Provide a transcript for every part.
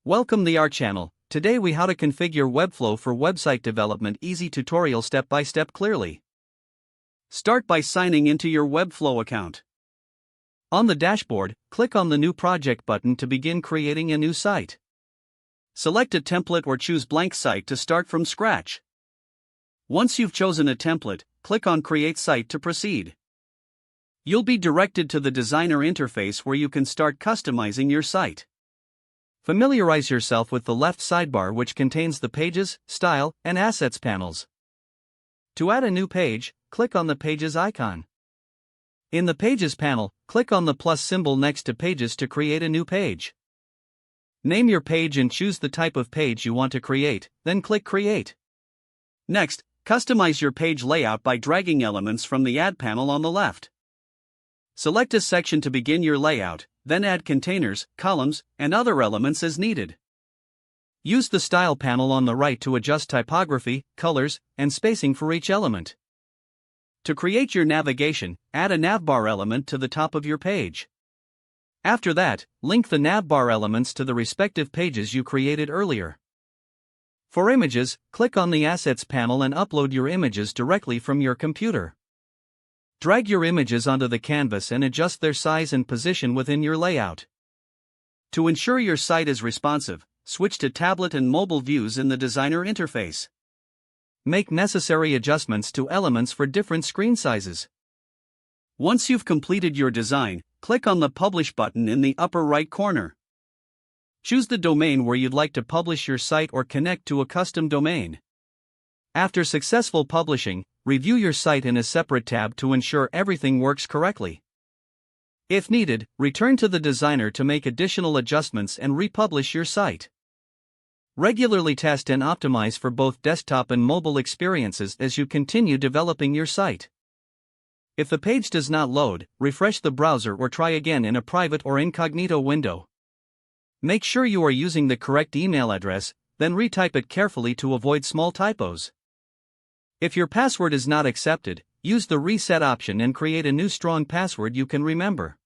Welcome to our channel. Today we how to configure Webflow for website development. Easy tutorial step by step clearly. Start by signing into your Webflow account. On the dashboard, click on the New Project button to begin creating a new site. Select a template or choose blank site to start from scratch. Once you've chosen a template, click on Create Site to proceed. You'll be directed to the designer interface where you can start customizing your site. Familiarize yourself with the left sidebar, which contains the Pages, Style, and Assets panels. To add a new page, click on the Pages icon. In the Pages panel, click on the plus symbol next to Pages to create a new page. Name your page and choose the type of page you want to create, then click Create. Next, customize your page layout by dragging elements from the Add panel on the left. Select a section to begin your layout, then add containers, columns, and other elements as needed. Use the Style panel on the right to adjust typography, colors, and spacing for each element. To create your navigation, add a navbar element to the top of your page. After that, link the navbar elements to the respective pages you created earlier. For images, click on the Assets panel and upload your images directly from your computer. Drag your images onto the canvas and adjust their size and position within your layout. To ensure your site is responsive, switch to tablet and mobile views in the designer interface. Make necessary adjustments to elements for different screen sizes. Once you've completed your design, click on the Publish button in the upper right corner. Choose the domain where you'd like to publish your site or connect to a custom domain. After successful publishing, review your site in a separate tab to ensure everything works correctly. If needed, return to the designer to make additional adjustments and republish your site. Regularly test and optimize for both desktop and mobile experiences as you continue developing your site. If the page does not load, refresh the browser or try again in a private or incognito window. Make sure you are using the correct email address, then retype it carefully to avoid small typos. If your password is not accepted, use the reset option and create a new strong password you can remember.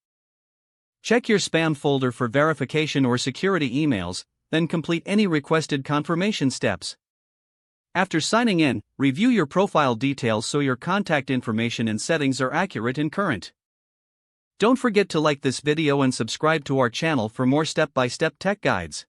Check your spam folder for verification or security emails, then complete any requested confirmation steps. After signing in, review your profile details so your contact information and settings are accurate and current. Don't forget to like this video and subscribe to our channel for more step-by-step tech guides.